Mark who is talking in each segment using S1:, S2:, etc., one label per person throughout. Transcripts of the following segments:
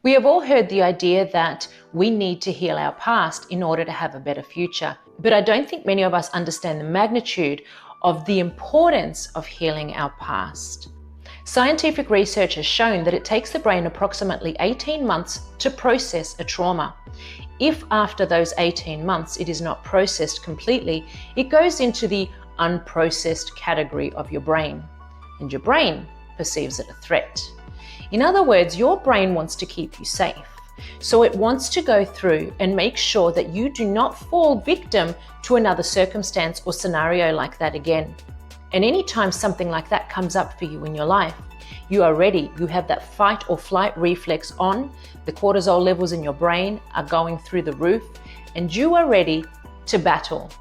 S1: We have all heard the idea that we need to heal our past in order to have a better future. But I don't think many of us understand the magnitude of the importance of healing our past. Scientific research has shown that it takes the brain approximately 18 months to process a trauma. If after those 18 months it is not processed completely, it goes into the unprocessed category of your brain, and your brain perceives it a threat. In other words, your brain wants to keep you safe. So it wants to go through and make sure that you do not fall victim to another circumstance or scenario like that again. And anytime something like that comes up for you in your life, you are ready. You have that fight or flight reflex on. The cortisol levels in your brain are going through the roof, and you are ready to battle.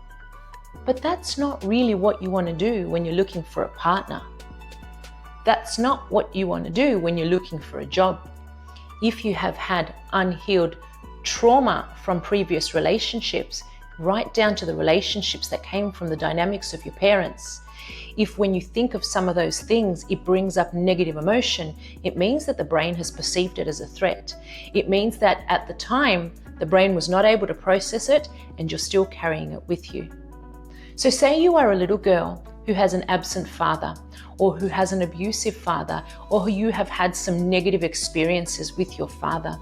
S1: But that's not really what you want to do when you're looking for a partner. That's not what you want to do when you're looking for a job. If you have had unhealed trauma from previous relationships, right down to the relationships that came from the dynamics of your parents, if when you think of some of those things, it brings up negative emotion, it means that the brain has perceived it as a threat. It means that at the time, the brain was not able to process it and you're still carrying it with you. So say you are a little girl who has an absent father, or who has an abusive father, or who you have had some negative experiences with your father.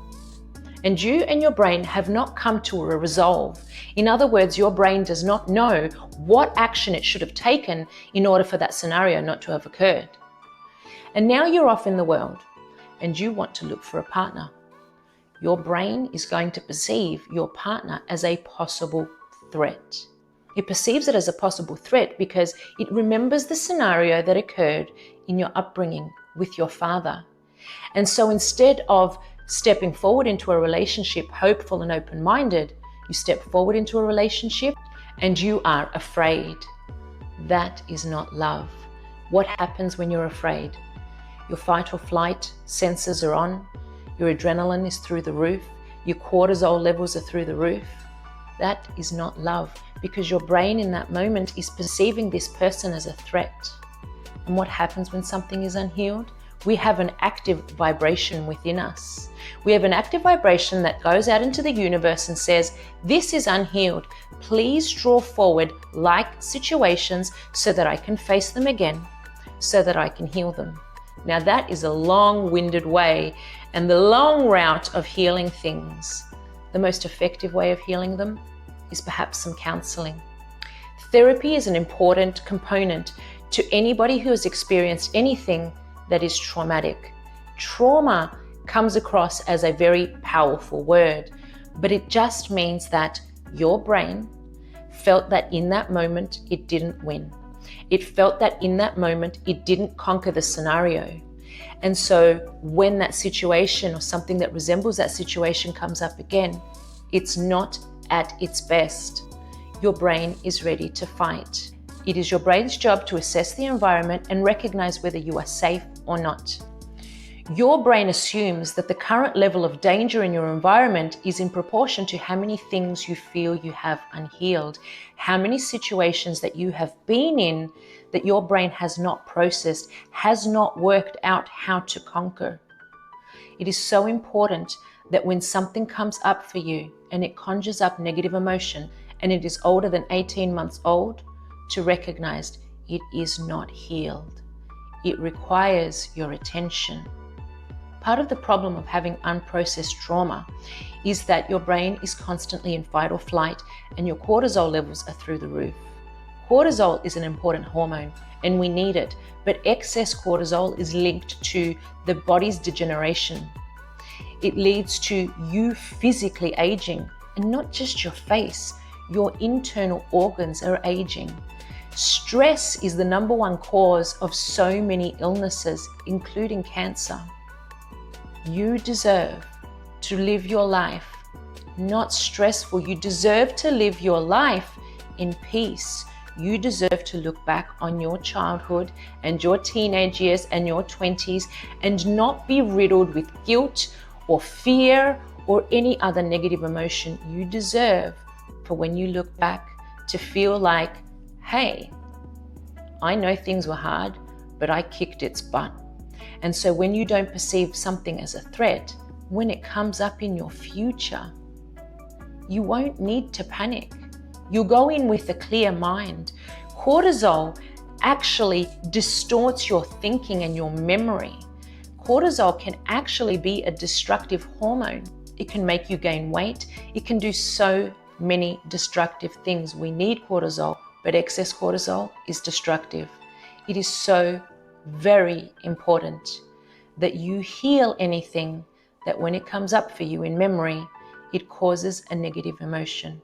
S1: And you and your brain have not come to a resolve. In other words, your brain does not know what action it should have taken in order for that scenario not to have occurred. And now you're off in the world and you want to look for a partner. Your brain is going to perceive your partner as a possible threat. It perceives it as a possible threat because it remembers the scenario that occurred in your upbringing with your father. And so instead of stepping forward into a relationship hopeful and open-minded, you step forward into a relationship and you are afraid. That is not love. What happens when you're afraid? Your fight or flight senses are on, your adrenaline is through the roof, your cortisol levels are through the roof. That is not love, because your brain in that moment is perceiving this person as a threat. And what happens when something is unhealed? We have an active vibration within us. We have an active vibration that goes out into the universe and says, this is unhealed. Please draw forward like situations so that I can face them again, so that I can heal them. Now that is a long-winded way and the long route of healing things. The most effective way of healing them is perhaps some counseling. Therapy is an important component to anybody who has experienced anything that is traumatic. Trauma comes across as a very powerful word, but it just means that your brain felt that in that moment it didn't win. It felt that in that moment it didn't conquer the scenario. And so when that situation or something that resembles that situation comes up again, it's not at its best. Your brain is ready to fight. It is your brain's job to assess the environment and recognize whether you are safe or not. Your brain assumes that the current level of danger in your environment is in proportion to how many things you feel you have unhealed, how many situations that you have been in that your brain has not processed, has not worked out how to conquer. It is so important that when something comes up for you and it conjures up negative emotion and it is older than 18 months old, to recognize it is not healed. It requires your attention. Part of the problem of having unprocessed trauma is that your brain is constantly in fight or flight and your cortisol levels are through the roof. Cortisol is an important hormone and we need it, but excess cortisol is linked to the body's degeneration. It leads to you physically aging, and not just your face, your internal organs are aging. Stress is the number one cause of so many illnesses, including cancer. You deserve to live your life not stressful. You deserve to live your life in peace. You deserve to look back on your childhood and your teenage years and your 20s and not be riddled with guilt or fear or any other negative emotion. You deserve for when you look back to feel like, hey, I know things were hard, but I kicked its butt. And so when you don't perceive something as a threat, when it comes up in your future, you won't need to panic. You'll go in with a clear mind. Cortisol actually distorts your thinking and your memory. Cortisol can actually be a destructive hormone. It can make you gain weight. It can do so many destructive things. We need cortisol, but excess cortisol is destructive. It is so very important that you heal anything that when it comes up for you in memory, it causes a negative emotion.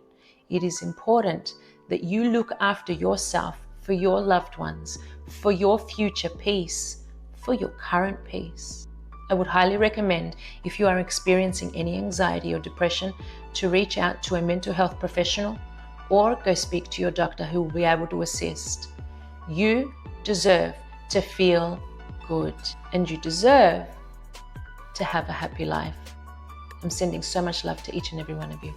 S1: It is important that you look after yourself, for your loved ones, for your future peace, for your current peace. I would highly recommend, if you are experiencing any anxiety or depression, to reach out to a mental health professional or go speak to your doctor who will be able to assist. You deserve to feel good and you deserve to have a happy life. I'm sending so much love to each and every one of you.